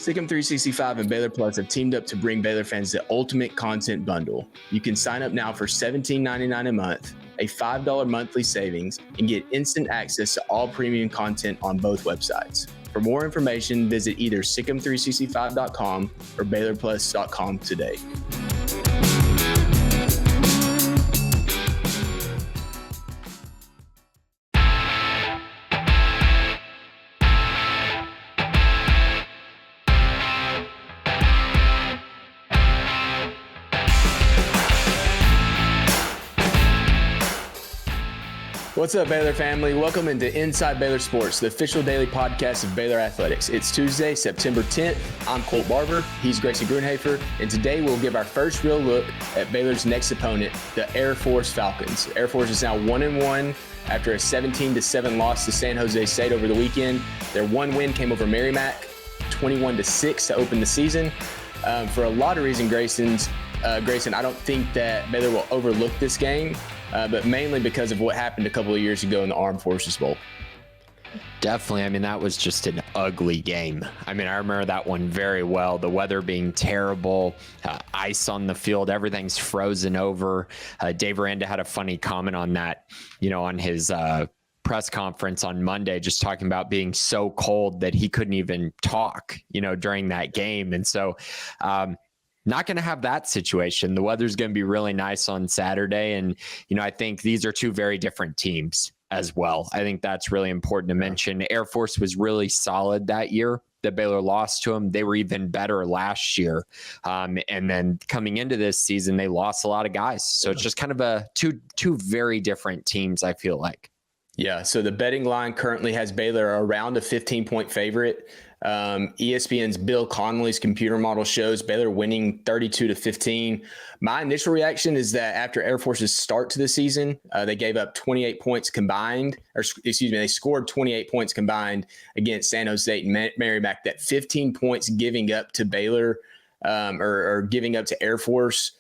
Sikkim 365 and Baylor Plus have teamed up to bring Baylor fans the ultimate content bundle. You can sign up now for $17.99 a month, a $5 monthly savings, and get instant access to all premium content on both websites. For more information, visit either sikkim365.com or baylorplus.com today. What's up, Baylor family? Welcome into Inside Baylor Sports, the official daily podcast of Baylor Athletics. It's Tuesday, September 10th. I'm Colt Barber. He's Grayson Grunhafer. And today we'll give our first real look at Baylor's next opponent, the Air Force Falcons. Air Force is now 1-1 after a 17-7 loss to San Jose State over the weekend. Their one win came over Merrimack, 21-6 to open the season. For a lot of reasons, Grayson, I don't think that Baylor will overlook this game. But mainly because of what happened a couple of years ago in the Armed Forces Bowl. Definitely. I mean, that was just an ugly game. I mean, I remember that one very well. The weather being terrible, ice on the field, everything's frozen over. Dave Aranda had a funny comment on that, on his press conference on Monday, just talking about being so cold that he couldn't even talk, during that game. And so, not going to have that situation. The weather's going to be really nice on Saturday. And, I think these are two very different teams as well. I think that's really important to mention. Air Force was really solid that year that Baylor lost to them. They were even better last year. And then coming into this season, they lost a lot of guys. So it's just kind of two very different teams, I feel like. Yeah. So the betting line currently has Baylor around a 15-point favorite. ESPN's Bill Connolly's computer model shows Baylor winning 32-15. My initial reaction is that after Air Force's start to the season, they gave up 28 points combined, they scored 28 points combined against San Jose State and Merrimack. That 15 points giving up to Baylor or giving up to Air Force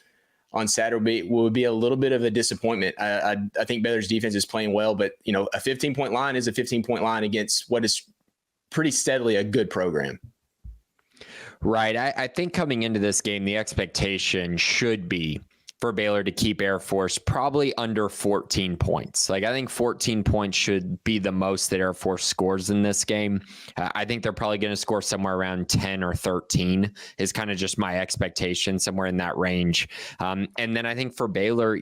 on Saturday would be a little bit of a disappointment. I think Baylor's defense is playing well, but a 15-point line is a 15-point line against what is pretty steadily a good program. Right. I think coming into this game, the expectation should be for Baylor to keep Air Force probably under 14 points. I think 14 points should be the most that Air Force scores in this game. I think they're probably going to score somewhere around 10 or 13 is kind of just my expectation, somewhere in that range. And then I think for Baylor,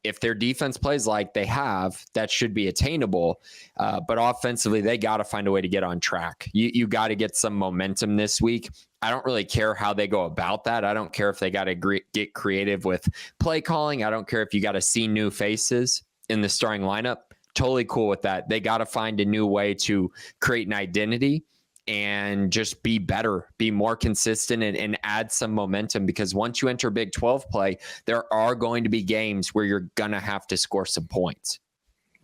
if their defense plays like they have, that should be attainable. But offensively, they got to find a way to get on track. You got to get some momentum this week. I don't really care how they go about that. I don't care if they got to get creative with play calling. I don't care if you got to see new faces in the starting lineup. Totally cool with that. They got to find a new way to create an identity and just be better, be more consistent and add some momentum, because once you enter Big 12 play, there are going to be games where you're going to have to score some points.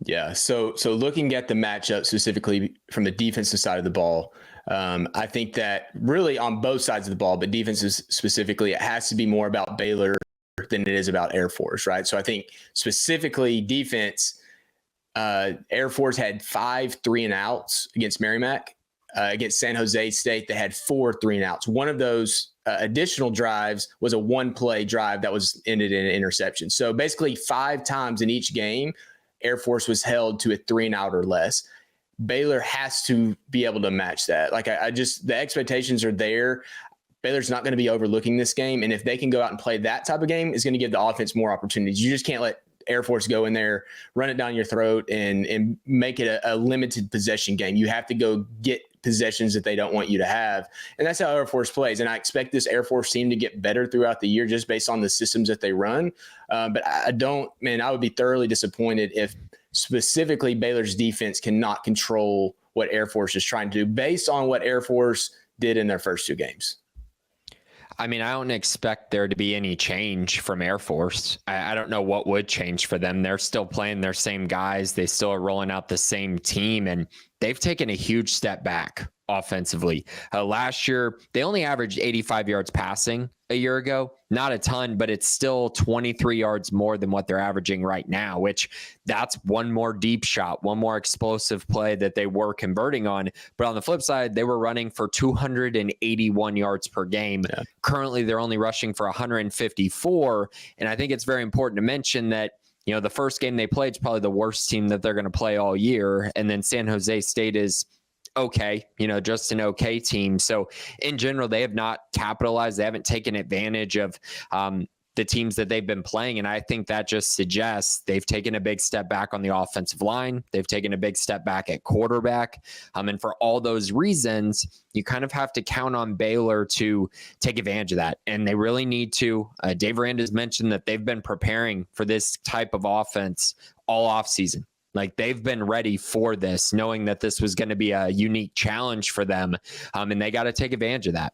Yeah. So looking at the matchup specifically from the defensive side of the ball, I think that really on both sides of the ball, but defenses specifically, it has to be more about Baylor than it is about Air Force, right? So I think specifically defense, Air Force had 5 3-and-outs against Merrimack. Against San Jose State, they had 4 3-and-outs. One of those additional drives was a one-play drive that was ended in an interception. So basically 5 times in each game, Air Force was held to a 3-and-out or less. Baylor has to be able to match that. The expectations are there. Baylor's not going to be overlooking this game. And if they can go out and play that type of game, it's going to give the offense more opportunities. You just can't let Air Force go in there, run it down your throat, and make it a limited possession game. You have to go get possessions that they don't want you to have. And that's how Air Force plays. And I expect this Air Force team to get better throughout the year just based on the systems that they run. But I would be thoroughly disappointed if specifically Baylor's defense cannot control what Air Force is trying to do based on what Air Force did in their first 2 games. I mean, I don't expect there to be any change from Air Force. I don't know what would change for them. They're still playing their same guys. They still are rolling out the same team. And they've taken a huge step back offensively. Last year, they only averaged 85 yards passing a year ago. Not a ton, but it's still 23 yards more than what they're averaging right now, which that's one more deep shot, one more explosive play that they were converting on. But on the flip side, they were running for 281 yards per game. Yeah. Currently, they're only rushing for 154. And I think it's very important to mention that, you know, the first game they played is probably the worst team that they're going to play all year. And then San Jose State is okay, you know, just an okay team. So in general, they have not capitalized. They haven't taken advantage of the teams that they've been playing. And I think that just suggests they've taken a big step back on the offensive line. They've taken a big step back at quarterback. And for all those reasons, you kind of have to count on Baylor to take advantage of that. And they really need to. Dave Aranda's mentioned that they've been preparing for this type of offense all offseason. Like they've been ready for this, knowing that this was going to be a unique challenge for them. And they got to take advantage of that.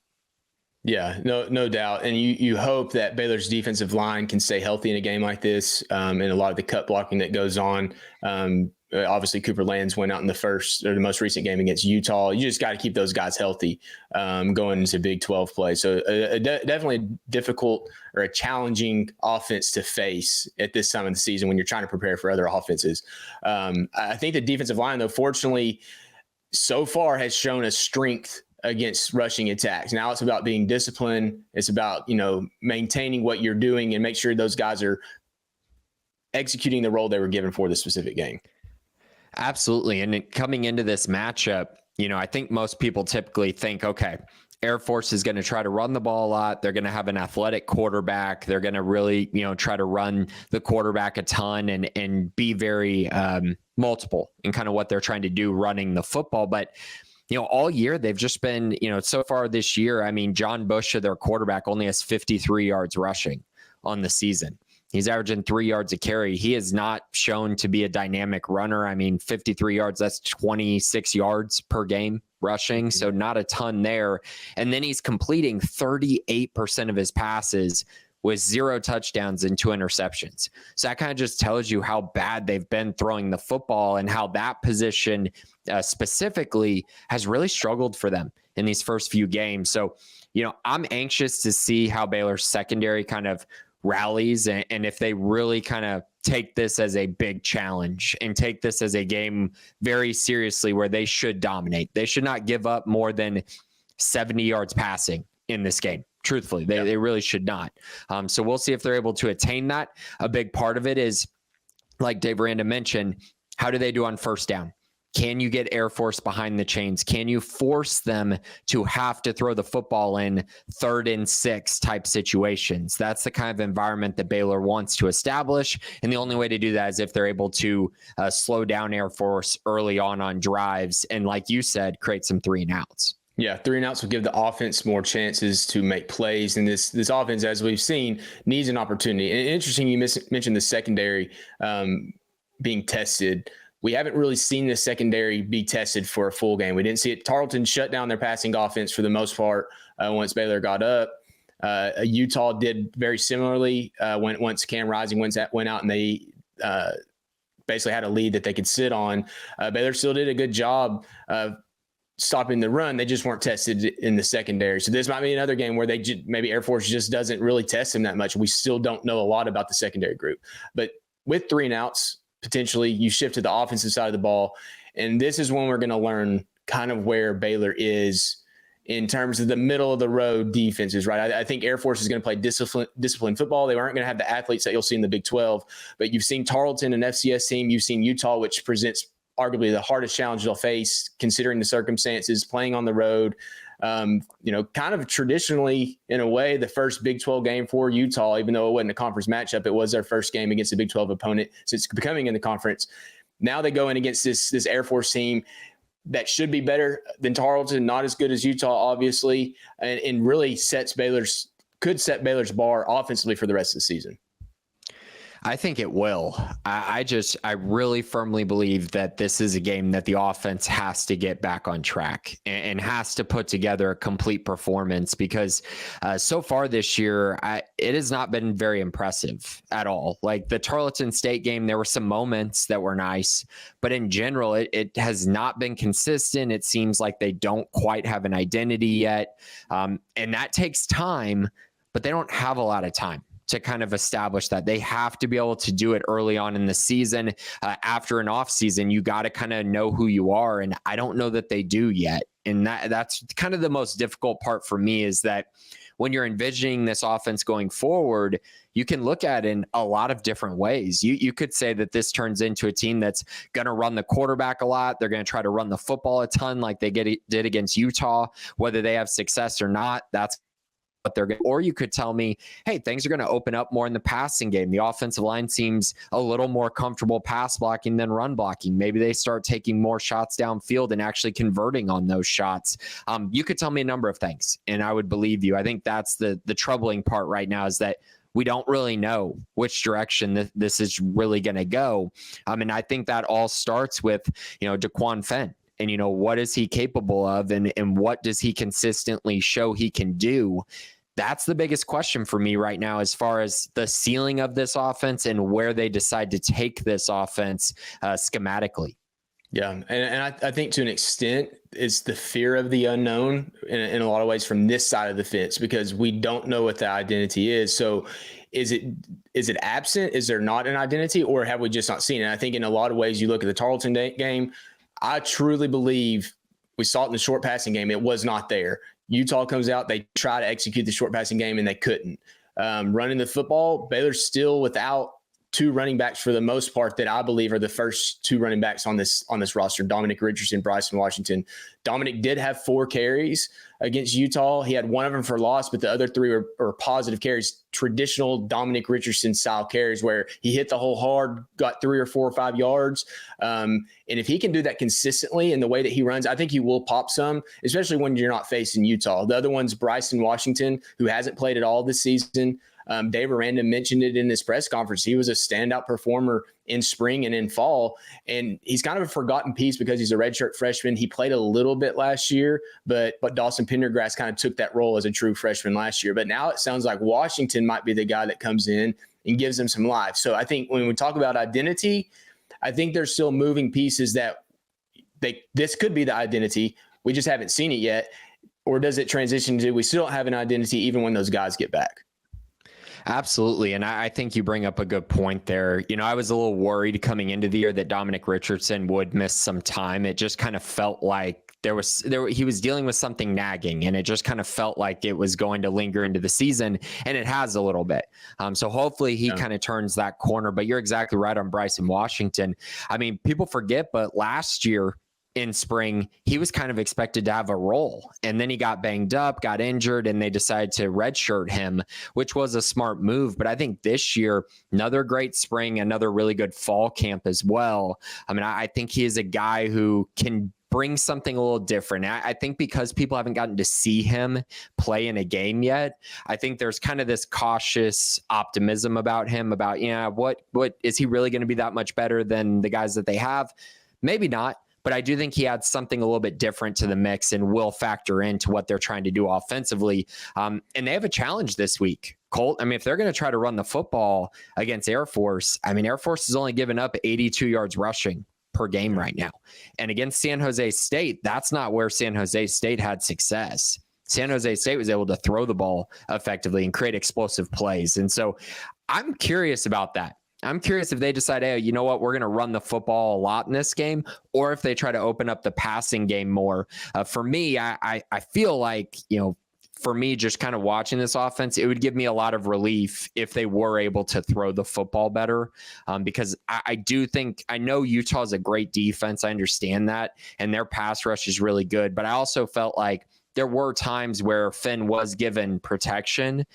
Yeah, no doubt. And you hope that Baylor's defensive line can stay healthy in a game like this, and a lot of the cut blocking that goes on. Obviously, Cooper Lands went out in the most recent game against Utah. You just got to keep those guys healthy going into Big 12 play. So definitely a difficult or a challenging offense to face at this time of the season when you're trying to prepare for other offenses. I think the defensive line, though, fortunately, so far has shown a strength against rushing attacks. Now it's about being disciplined. It's about, you know, maintaining what you're doing and make sure those guys are executing the role they were given for the specific game. Absolutely. And coming into this matchup, you know, I think most people typically think, okay, Air Force is going to try to run the ball a lot. They're going to have an athletic quarterback. They're going to really, you know, try to run the quarterback a ton and be very multiple in kind of what they're trying to do running the football. But, you know, all year they've just been, you know, so far this year, I mean, John Bush, their quarterback, only has 53 yards rushing on the season. He's averaging 3 yards a carry. He is not shown to be a dynamic runner. I mean, 53 yards, that's 26 yards per game rushing. So not a ton there. And then he's completing 38% of his passes with 0 touchdowns and 2 interceptions. So that kind of just tells you how bad they've been throwing the football and how that position specifically has really struggled for them in these first few games. So, you know, I'm anxious to see how Baylor's secondary kind of rallies and if they really kind of take this as a big challenge and take this as a game very seriously where they should dominate. They should not give up more than 70 yards passing in this game. Truthfully, they really should not. So we'll see if they're able to attain that. A big part of it is, like Dave Aranda mentioned, how do they do on first down? Can you get Air Force behind the chains? Can you force them to have to throw the football in 3rd and 6 type situations? That's the kind of environment that Baylor wants to establish. And the only way to do that is if they're able to slow down Air Force early on drives. And like you said, create some 3 and outs. Yeah, 3 and outs will give the offense more chances to make plays. And this offense, as we've seen, needs an opportunity. And interesting, you mentioned the secondary being tested. We haven't really seen the secondary be tested for a full game. We didn't see it. Tarleton shut down their passing offense for the most part once Baylor got up. Utah did very similarly once Cam Rising went out and they basically had a lead that they could sit on. Baylor still did a good job of stopping the run. They just weren't tested in the secondary. So this might be another game where maybe Air Force just doesn't really test them that much. We still don't know a lot about the secondary group. But with 3 and outs, potentially you shift to the offensive side of the ball. And this is when we're going to learn kind of where Baylor is in terms of the middle of the road defenses, right? I think Air Force is going to play disciplined football. They aren't going to have the athletes that you'll see in the Big 12, but you've seen Tarleton, an FCS team. You've seen Utah, which presents arguably the hardest challenge they'll face considering the circumstances, playing on the road. You know, kind of traditionally, in a way, the first Big 12 game for Utah, even though it wasn't a conference matchup, it was their first game against a Big 12 opponent since becoming in the conference. Now they go in against this Air Force team that should be better than Tarleton, not as good as Utah, obviously, and really could set Baylor's bar offensively for the rest of the season. I think it will. I really firmly believe that this is a game that the offense has to get back on track and has to put together a complete performance, because so far this year, it has not been very impressive at all. Like the Tarleton State game, there were some moments that were nice, but in general, it has not been consistent. It seems like they don't quite have an identity yet. And that takes time, but they don't have a lot of time to kind of establish that. They have to be able to do it early on in the season. After an off season, you got to kind of know who you are. And I don't know that they do yet. And that's kind of the most difficult part for me, is that when you're envisioning this offense going forward, you can look at it in a lot of different ways. You could say that this turns into a team that's going to run the quarterback a lot. They're going to try to run the football a ton like they did against Utah. Whether they have success or not, that's what they're going to. Or you could tell me, hey, things are going to open up more in the passing game. The offensive line seems a little more comfortable pass blocking than run blocking. Maybe they start taking more shots downfield and actually converting on those shots. You could tell me a number of things, and I would believe you. I think that's the troubling part right now, is that we don't really know which direction this is really going to go. And I think that all starts with, DeQuan Fenn. And, what is he capable of, and what does he consistently show he can do? That's the biggest question for me right now, as far as the ceiling of this offense and where they decide to take this offense schematically. Yeah. And I think to an extent, it's the fear of the unknown in a lot of ways from this side of the fence, because we don't know what the identity is. So is it absent? Is there not an identity, or have we just not seen it? And I think in a lot of ways, you look at the Tarleton game, I truly believe we saw it in the short passing game. It was not there. Utah comes out, they try to execute the short passing game, and they couldn't. Running the football, Baylor's still without two running backs for the most part that I believe are the first two running backs on this roster, Dominic Richardson, Bryson Washington. Dominic did have 4 carries against Utah. He had one of them for loss, but the other 3 were positive carries, traditional Dominic Richardson style carries where he hit the hole hard, got 3 or 4 or 5 yards. And if he can do that consistently in the way that he runs, I think he will pop some, especially when you're not facing Utah. The other one's Bryson Washington, who hasn't played at all this season. Dave Aranda mentioned it in this press conference. He was a standout performer in spring and in fall, and he's kind of a forgotten piece because he's a redshirt freshman. He played a little bit last year, but Dawson Pendergrass kind of took that role as a true freshman last year. But now it sounds like Washington might be the guy that comes in and gives them some life. So I think when we talk about identity, I think there's still moving pieces that this could be the identity. We just haven't seen it yet. Or does it transition to we still don't have an identity even when those guys get back? Absolutely. And I think you bring up a good point there. I was a little worried coming into the year that Dominic Richardson would miss some time. It just kind of felt like he was dealing with something nagging, and it just kind of felt like it was going to linger into the season, and it has a little bit. So hopefully he kind of turns that corner. But you're exactly right on Bryson Washington. People forget, but last year in spring, he was kind of expected to have a role, and then he got banged up, got injured, and they decided to redshirt him, which was a smart move. But I think this year, another great spring, another really good fall camp as well. I think he is a guy who can bring something a little different. I think because people haven't gotten to see him play in a game yet, I think there's kind of this cautious optimism about him about, what is he really going to be that much better than the guys that they have? Maybe not. But I do think he adds something a little bit different to the mix and will factor into what they're trying to do offensively. And they have a challenge this week, Colt. If they're going to try to run the football against Air Force, Air Force has only given up 82 yards rushing per game right now. And against San Jose State, that's not where San Jose State had success. San Jose State was able to throw the ball effectively and create explosive plays. And so I'm curious about that. I'm curious if they decide, hey, you know what, we're going to run the football a lot in this game, or if they try to open up the passing game more. For me, I feel like, for me, just kind of watching this offense, it would give me a lot of relief if they were able to throw the football better, because I do think, I know Utah is a great defense. I understand that, and their pass rush is really good. But I also felt like there were times where Finn was given protection,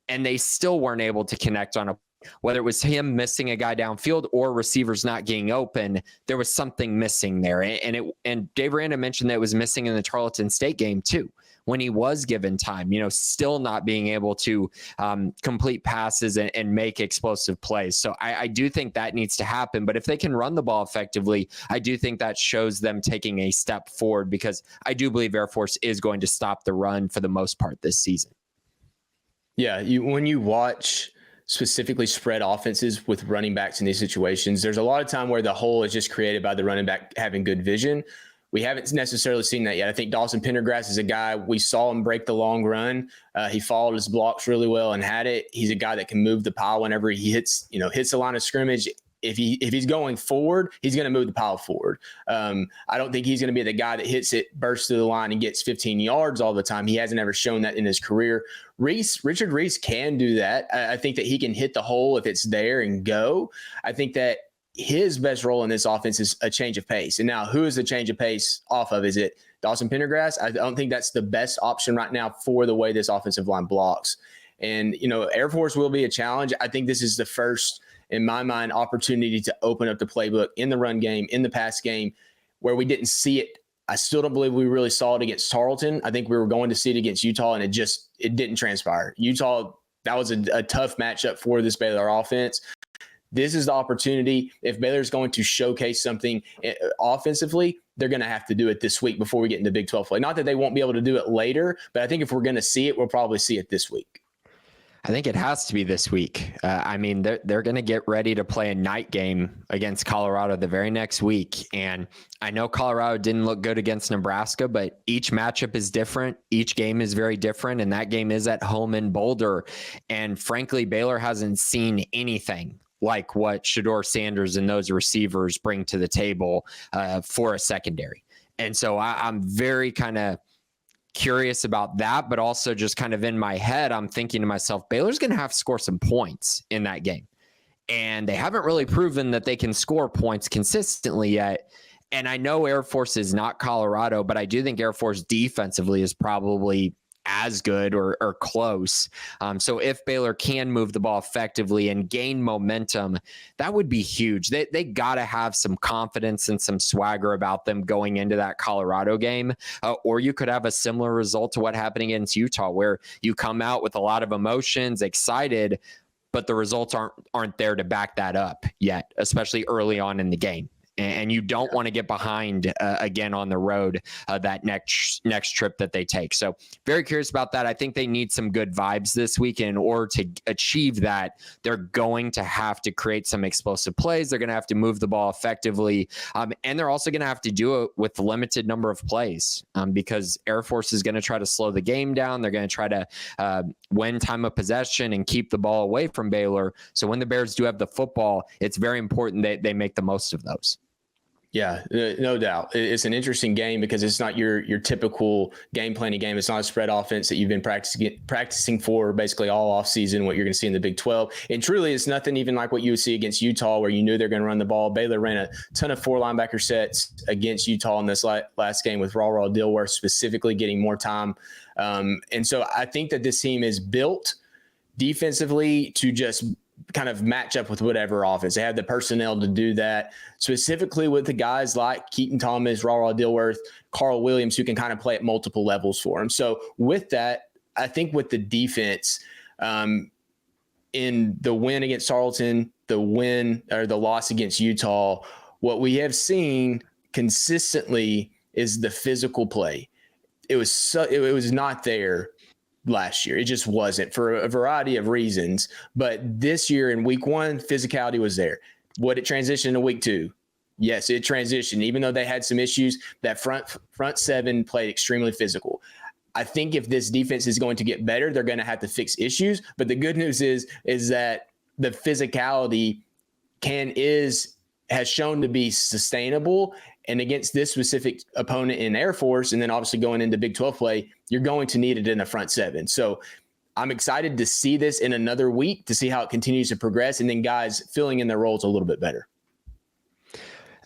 and they still weren't able to connect on whether it was him missing a guy downfield or receivers not getting open. There was something missing there. And Dave Aranda mentioned that it was missing in the Tarleton State game too, when he was given time, still not being able to complete passes and make explosive plays. So I do think that needs to happen. But if they can run the ball effectively, I do think that shows them taking a step forward, because I do believe Air Force is going to stop the run for the most part this season. Yeah, when you watch specifically spread offenses with running backs in these situations, there's a lot of time where the hole is just created by the running back having good vision. We haven't necessarily seen that yet. I think Dawson Pendergrass is a guy, we saw him break the long run. He followed his blocks really well and had it. He's a guy that can move the pile whenever he hits the line of scrimmage. If he's going forward, he's going to move the pile forward. I don't think he's going to be the guy that hits it, bursts through the line, and gets 15 yards all the time. He hasn't ever shown that in his career. Richard Reese can do that. I think that he can hit the hole if it's there and go. I think that his best role in this offense is a change of pace. And now, who is the change of pace off of? Is it Dawson Pendergrass? I don't think that's the best option right now for the way this offensive line blocks. And, Air Force will be a challenge. I think this is the first, in my mind, opportunity to open up the playbook in the run game, in the pass game, where we didn't see it. I still don't believe we really saw it against Tarleton. I think we were going to see it against Utah, and it didn't transpire. Utah, that was a tough matchup for this Baylor offense. This is the opportunity. If Baylor's going to showcase something offensively, they're going to have to do it this week before we get into Big 12 play. Not that they won't be able to do it later, but I think if we're going to see it, we'll probably see it this week. I think it has to be this week. They're going to get ready to play a night game against Colorado the very next week. And I know Colorado didn't look good against Nebraska, but each matchup is different. Each game is very different. And that game is at home in Boulder. And frankly, Baylor hasn't seen anything like what Shedeur Sanders and those receivers bring to the table for a secondary. And so I'm very kind of curious about that, but also just kind of in my head, I'm thinking to myself, Baylor's going to have to score some points in that game. And they haven't really proven that they can score points consistently yet. And I know Air Force is not Colorado, but I do think Air Force defensively is probably as good or close. So if Baylor can move the ball effectively and gain momentum, that would be huge. They got to have some confidence and some swagger about them going into that Colorado game. Or you could have a similar result to what happened against Utah, where you come out with a lot of emotions, excited, but the results aren't there to back that up yet, especially early on in the game. And you don't want to get behind again on the road that next trip that they take. So very curious about that. I think they need some good vibes this week. In order to achieve that, they're going to have to create some explosive plays. They're going to have to move the ball effectively. And they're also going to have to do it with a limited number of plays because Air Force is going to try to slow the game down. They're going to try to win time of possession and keep the ball away from Baylor. So when the Bears do have the football, it's very important that they make the most of those. Yeah, no doubt. It's an interesting game because it's not your typical game planning game. It's not a spread offense that you've been practicing for basically all offseason, what you're going to see in the Big 12. And truly, it's nothing even like what you would see against Utah, where you knew they're going to run the ball. Baylor ran a ton of 4 linebacker sets against Utah in this last game with Raw Dilworth specifically getting more time. And so I think that this team is built defensively to just kind of match up with whatever offense. They have the personnel to do that, specifically with the guys like Keaton Thomas, Raw Dilworth, Carl Williams, who can kind of play at multiple levels for him. So with that, I think with the defense, in the win against Tarleton, the win or the loss against Utah, what we have seen consistently is the physical play. It was not there last year. It just wasn't for a variety of reasons. But this year in week 1, physicality was there. Would it transition to week 2? Yes, it transitioned. Even though they had some issues, that front 7 played extremely physical. I think if this defense is going to get better, they're going to have to fix issues. But the good news is that the physicality has shown to be sustainable. And against this specific opponent in Air Force, and then obviously going into Big 12 play, you're going to need it in the front 7. So I'm excited to see this in another week to see how it continues to progress, and then guys filling in their roles a little bit better.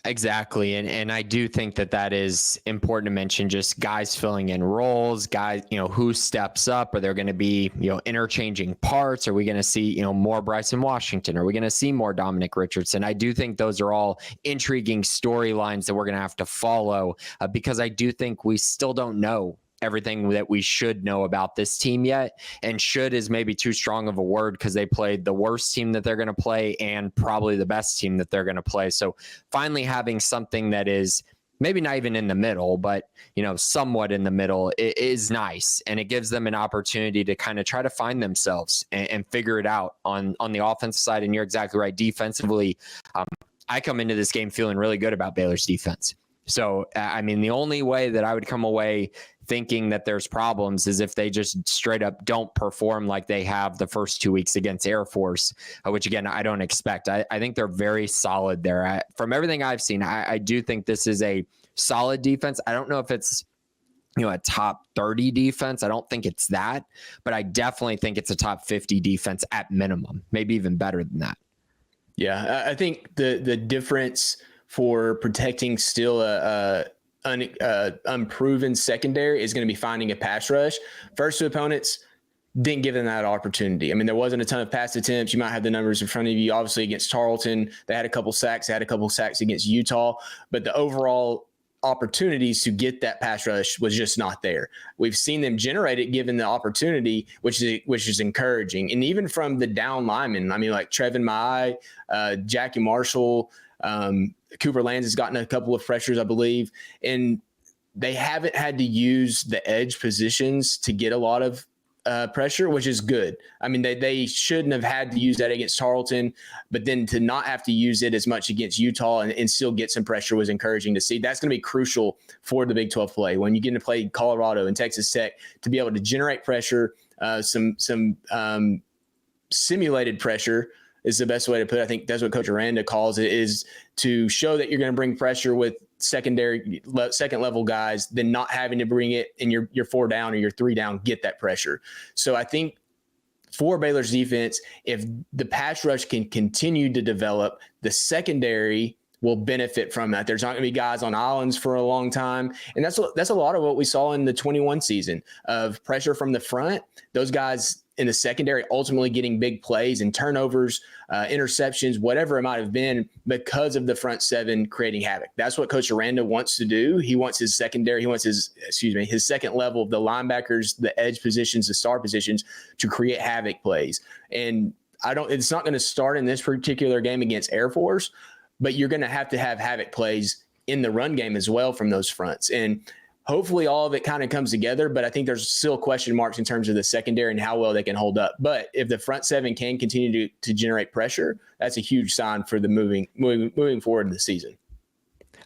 Exactly. And I do think that is important to mention, just guys filling in roles, guys, who steps up. Are there going to be, interchanging parts? Are we going to see, more Bryson Washington? Are we going to see more Dominic Richardson? I do think those are all intriguing storylines that we're going to have to follow because I do think we still don't know everything that we should know about this team yet. And should is maybe too strong of a word because they played the worst team that they're going to play and probably the best team that they're going to play. So finally having something that is maybe not even in the middle, but, somewhat in the middle is nice. And it gives them an opportunity to kind of try to find themselves and figure it out on the offensive side. And you're exactly right. Defensively, I come into this game feeling really good about Baylor's defense. So, the only way that I would come away thinking that there's problems is if they just straight up don't perform like they have the first 2 weeks against Air Force, which again, I don't expect. I think they're very solid there. From everything I've seen, I do think this is a solid defense. I don't know if it's, a top 30 defense. I don't think it's that, but I definitely think it's a top 50 defense at minimum, maybe even better than that. Yeah, I think the difference for protecting still unproven secondary is going to be finding a pass rush. First two opponents didn't give them that opportunity. There wasn't a ton of pass attempts. You might have the numbers in front of you. Obviously against Tarleton, they had a couple sacks. They had a couple sacks against Utah, but the overall opportunities to get that pass rush was just not there. We've seen them generate it given the opportunity, which is encouraging. And even from the down linemen, like Trevin Mai, Jackie Marshall, Cooper Lands has gotten a couple of pressures, I believe, and they haven't had to use the edge positions to get a lot of pressure, which is good. They shouldn't have had to use that against Tarleton, but then to not have to use it as much against Utah and still get some pressure was encouraging to see. That's going to be crucial for the Big 12 play. When you get to play Colorado and Texas Tech, to be able to generate pressure, some simulated pressure is the best way to put it. I think that's what Coach Aranda calls it, is to show that you're going to bring pressure with second level guys, then not having to bring it in your 4 down or your 3 down, get that pressure. So I think for Baylor's defense, if the pass rush can continue to develop, the secondary will benefit from that. There's not going to be guys on islands for a long time. And that's a lot of what we saw in the 21 season of pressure from the front. Those guys in the secondary ultimately getting big plays and turnovers, interceptions, whatever it might have been, because of the front seven creating havoc. That's what Coach Aranda wants to do. He wants his secondary, his second level, the linebackers, the edge positions, the star positions, to create havoc plays. And it's not going to start in this particular game against Air Force, but you're going to have havoc plays in the run game as well from those fronts. And hopefully all of it kind of comes together, but I think there's still question marks in terms of the secondary and how well they can hold up. But if the front seven can continue to generate pressure, that's a huge sign for the moving forward in the season.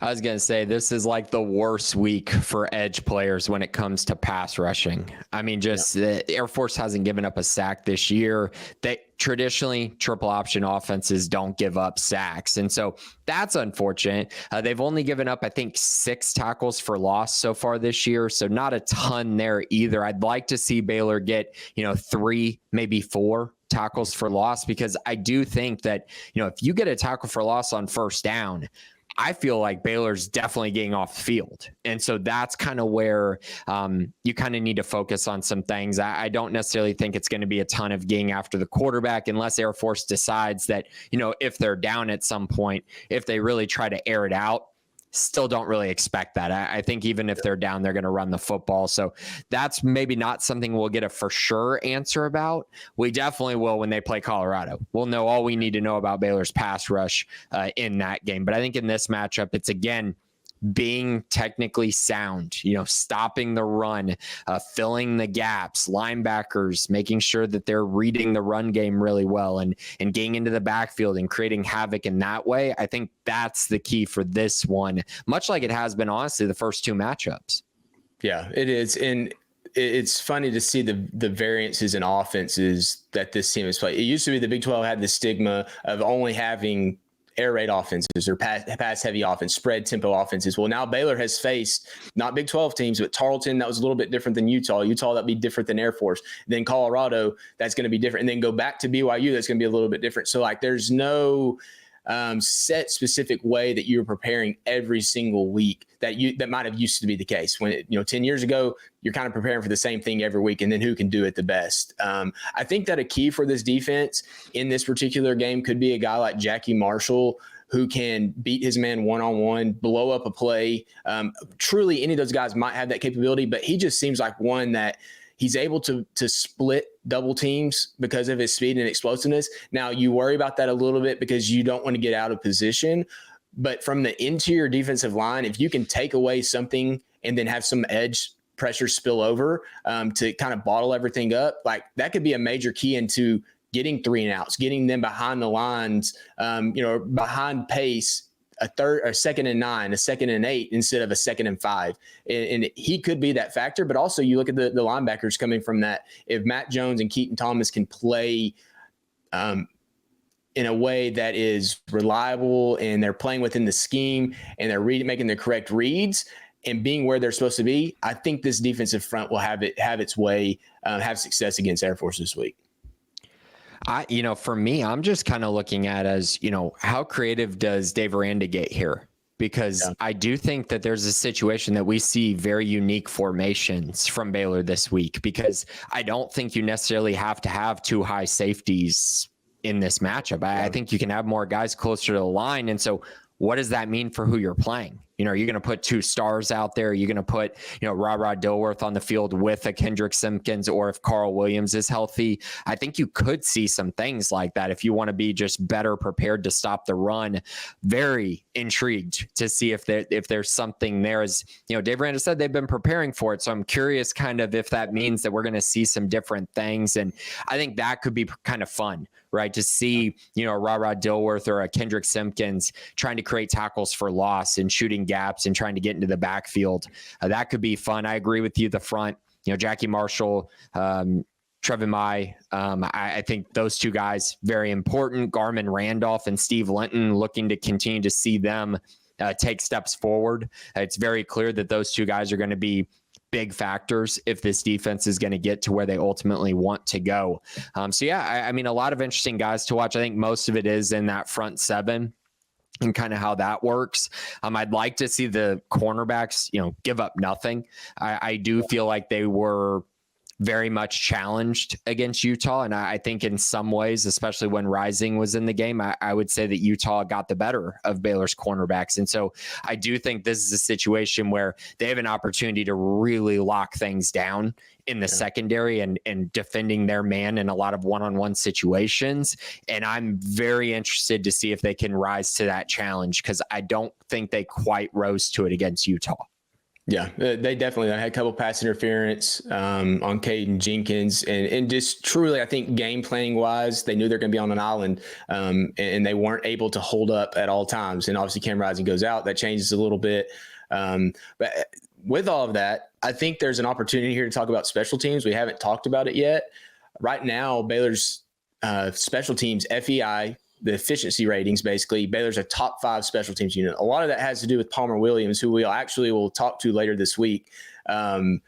I was going to say, this is like the worst week for edge players when it comes to pass rushing. The Air Force hasn't given up a sack this year. They traditionally, triple option offenses don't give up sacks. And so that's unfortunate. They've only given up, I think, 6 tackles for loss so far this year. So not a ton there either. I'd like to see Baylor get, 3, maybe 4 tackles for loss, because I do think that, if you get a tackle for loss on first down, I feel like Baylor's definitely getting off the field. And so that's kind of where you kind of need to focus on some things. I don't necessarily think it's going to be a ton of getting after the quarterback unless Air Force decides that, if they're down at some point, if they really try to air it out. Still don't really expect that. I think even if they're down, they're going to run the football. So that's maybe not something we'll get a for sure answer about. We definitely will when they play Colorado. We'll know all we need to know about Baylor's pass rush in that game. But I think in this matchup, it's again, being technically sound, stopping the run, filling the gaps, linebackers, making sure that they're reading the run game really well and getting into the backfield and creating havoc in that way. I think that's the key for this one, much like it has been, honestly, the first 2 matchups. Yeah, it is. And it's funny to see the variances in offenses that this team has played. It used to be the Big 12 had the stigma of only having air raid offenses or pass heavy offense, spread tempo offenses. Well, now Baylor has faced not Big 12 teams, but Tarleton, that was a little bit different than Utah. That'd be different than Air Force. Then Colorado, that's going to be different. And then go back to BYU, that's going to be a little bit different. So there's no set specific way that you're preparing every single week that might have used to be the case when 10 years ago, you're kind of preparing for the same thing every week, and then who can do it the best. I think that a key for this defense in this particular game could be a guy like Jackie Marshall, who can beat his man one-on-one, blow up a play. Truly, any of those guys might have that capability, but he just seems like one that he's able to split double teams because of his speed and explosiveness. Now, you worry about that a little bit because you don't want to get out of position. But from the interior defensive line, if you can take away something and then have some edge pressure spill over to kind of bottle everything up, like that could be a major key into getting 3 and outs, getting them behind the lines, behind pace, a 2nd and 9, a 2nd and 8 instead of a 2nd and 5. And he could be that factor. But also you look at the linebackers coming from that. If Matt Jones and Keaton Thomas can play in a way that is reliable and they're playing within the scheme and they're making the correct reads and being where they're supposed to be, I think this defensive front will have its way, have success against Air Force this week. For me, I'm just kind of looking at as, how creative does Dave Aranda get here? Because I do think that there's a situation that we see very unique formations from Baylor this week, because I don't think you necessarily have to have 2 high safeties in this matchup. I think you can have more guys closer to the line. And so what does that mean for who you're playing? Are you going to put 2 stars out there? Are you going to put, Ra Dilworth on the field with a Kendrick Simpkins, or if Carl Williams is healthy? I think you could see some things like that if you want to be just better prepared to stop the run. Very intrigued to see if there's something there. As Dave Aranda said, they've been preparing for it. So I'm curious kind of if that means that we're going to see some different things. And I think that could be kind of fun, right? To see, Ra Dilworth or a Kendrick Simpkins trying to create tackles for loss and shooting gaps and trying to get into the backfield. That could be fun. I agree with you. The front, Jackie Marshall, Trevin Mai. I think those 2 guys, very important. Garmin Randolph and Steve Linton, looking to continue to see them take steps forward. It's very clear that those 2 guys are going to be big factors if this defense is going to get to where they ultimately want to go. A lot of interesting guys to watch. I think most of it is in that front 7 and kind of how that works. I'd like to see the cornerbacks, give up nothing. I do feel like they were very much challenged against Utah. And I think in some ways, especially when Rising was in the game, I would say that Utah got the better of Baylor's cornerbacks. And so I do think this is a situation where they have an opportunity to really lock things down in the secondary and defending their man in a lot of one-on-one situations. And I'm very interested to see if they can rise to that challenge, because I don't think they quite rose to it against Utah. Yeah, they definitely had a couple pass interference on Caden Jenkins, and just truly, I think game planning wise, they knew they're going to be on an island, and they weren't able to hold up at all times. And obviously, Cam Rising goes out, that changes a little bit. But with all of that, I think there's an opportunity here to talk about special teams. We haven't talked about it yet. Right now, Baylor's special teams FEI, the efficiency ratings, basically, Baylor's a top 5 special teams unit. A lot of that has to do with Palmer Williams, who we will talk to later this week on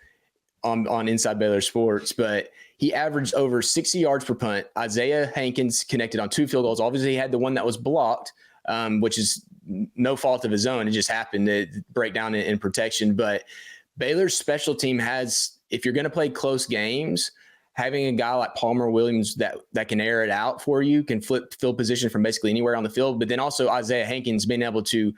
Inside Baylor Sports. But he averaged over 60 yards per punt. Isaiah Hankins connected on 2 field goals. Obviously, he had the one that was blocked, which is no fault of his own. It just happened to break down in protection. But Baylor's special team has, if you're going to play close games, having a guy like Palmer Williams that can air it out for you, can flip field position from basically anywhere on the field. But then also Isaiah Hankins being able to,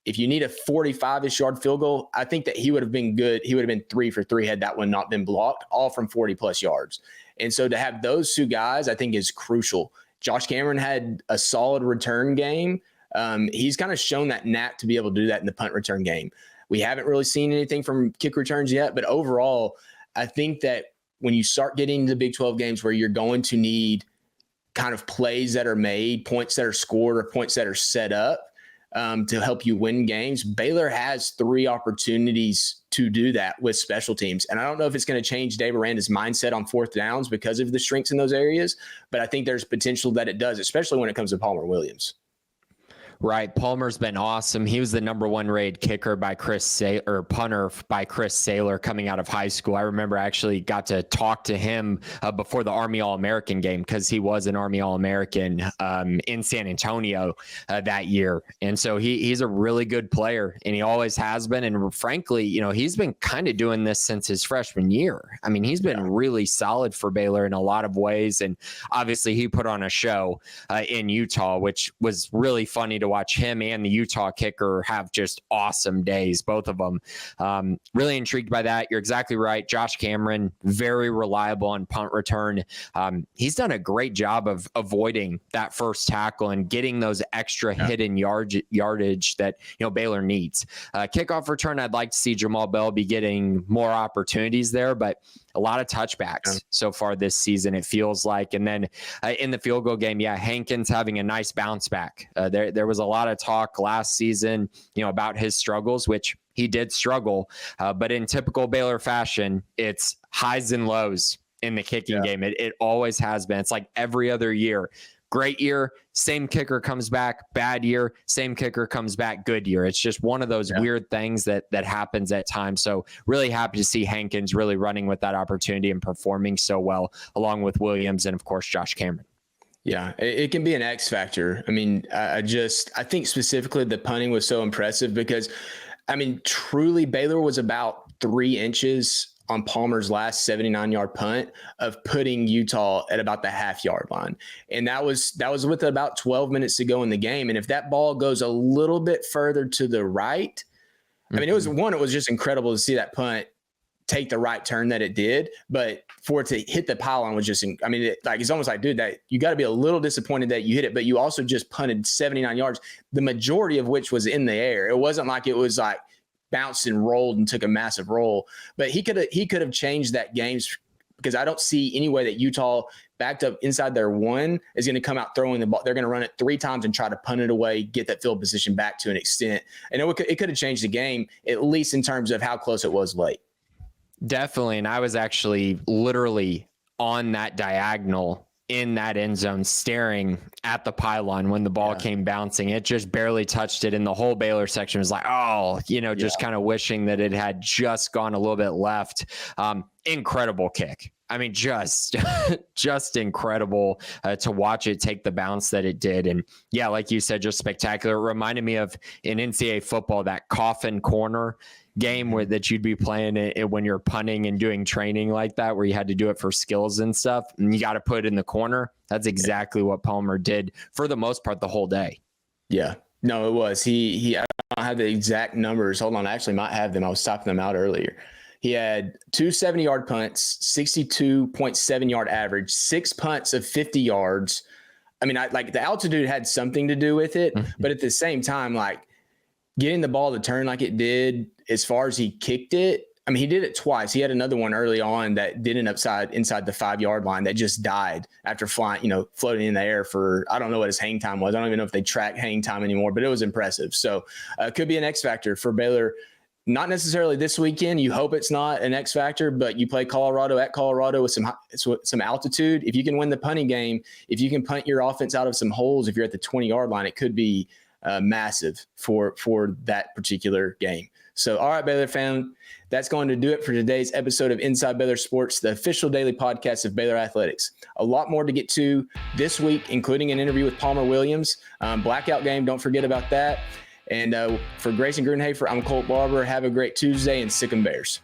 if you need a 45-ish yard field goal, I think that he would have been good. He would have been 3 for 3 had that one not been blocked, all from 40-plus yards. And so to have those 2 guys, I think is crucial. Josh Cameron had a solid return game. He's kind of shown that knack to be able to do that in the punt return game. We haven't really seen anything from kick returns yet, but overall, I think that when you start getting to the Big 12 games where you're going to need kind of plays that are made, points that are scored, or points that are set up to help you win games, Baylor has 3 opportunities to do that with special teams. And I don't know if it's going to change Dave Aranda's mindset on 4th downs because of the strengths in those areas, but I think there's potential that it does, especially when it comes to Palmer Williams. Right. Palmer's been awesome. He was the number 1 rated kicker by punter by Chris Saylor coming out of high school. I remember I actually got to talk to him before the Army All-American game, because he was an Army All-American in San Antonio that year. And so he's a really good player, and he always has been. And frankly, he's been kind of doing this since his freshman year. I mean, he's been really solid for Baylor in a lot of ways. And obviously he put on a show in Utah, which was really funny to watch him and the Utah kicker have just awesome days, both of them. Really intrigued by that. You're exactly right. Josh Cameron, very reliable on punt return. He's done a great job of avoiding that first tackle and getting those extra hidden yardage that Baylor needs. Kickoff return, I'd like to see Jamal Bell be getting more opportunities there, but a lot of touchbacks so far this season, it feels like. And then in the field goal game, Hankins having a nice bounce back. There was a lot of talk last season, about his struggles, which he did struggle. But in typical Baylor fashion, it's highs and lows in the kicking game. It always has been. It's like every other year. Great year, same kicker comes back. Bad year, same kicker comes back. Good year. It's just one of those weird things that happens at times. So really happy to see Hankins really running with that opportunity and performing so well, along with Williams and, of course, Josh Cameron. Yeah, it can be an X factor. I mean, I think specifically the punting was so impressive because, truly Baylor was about 3 inches on Palmer's last 79-yard punt of putting Utah at about the half-yard line. And that was with about 12 minutes to go in the game. And if that ball goes a little bit further to the right, it was just incredible to see that punt take the right turn that it did. But for it to hit the pylon was just, it's almost like, dude, that you got to be a little disappointed that you hit it, but you also just punted 79 yards, the majority of which was in the air. It wasn't like it was like bounced and rolled and took a massive roll, but he could have changed that game, because I don't see any way that Utah backed up inside their 1 is going to come out throwing the ball. They're going to run it 3 times and try to punt it away, get that field position back to an extent. And it could have changed the game, at least in terms of how close it was late. Definitely. And I was actually literally on that diagonal in that end zone staring at the pylon when the ball came bouncing. It just barely touched it. And the whole Baylor section was like, just kind of wishing that it had just gone a little bit left. Incredible kick. Just incredible to watch it take the bounce that it did. And like you said, just spectacular. It reminded me of in NCAA football, that coffin corner game that you'd be playing it when you're punting and doing training like that, where you had to do it for skills and stuff, and you got to put it in the corner. That's exactly what Palmer did for the most part the whole day. Yeah, no, it was. He I don't have the exact numbers. Hold on. I actually might have them. I was typing them out earlier. He had 2 70-yard punts, 62.7 yard average, 6 punts of 50 yards. The altitude had something to do with it, but at the same time, getting the ball to turn like it did, as far as he kicked it, he did it twice. He had another one early on that did an upside inside the 5-yard line that just died after flying, floating in the air for, I don't know what his hang time was. I don't even know if they track hang time anymore, but it was impressive. So it could be an X factor for Baylor. Not necessarily this weekend. You hope it's not an X factor, but you play Colorado at Colorado with some altitude. If you can win the punting game, if you can punt your offense out of some holes, if you're at the 20-yard line, it could be massive for that particular game. So, all right, Baylor fan, that's going to do it for today's episode of Inside Baylor Sports, the official daily podcast of Baylor Athletics. A lot more to get to this week, including an interview with Palmer Williams. Blackout game, don't forget about that. And for Grayson Grunhafer, I'm Colt Barber. Have a great Tuesday, and sick 'em Bears.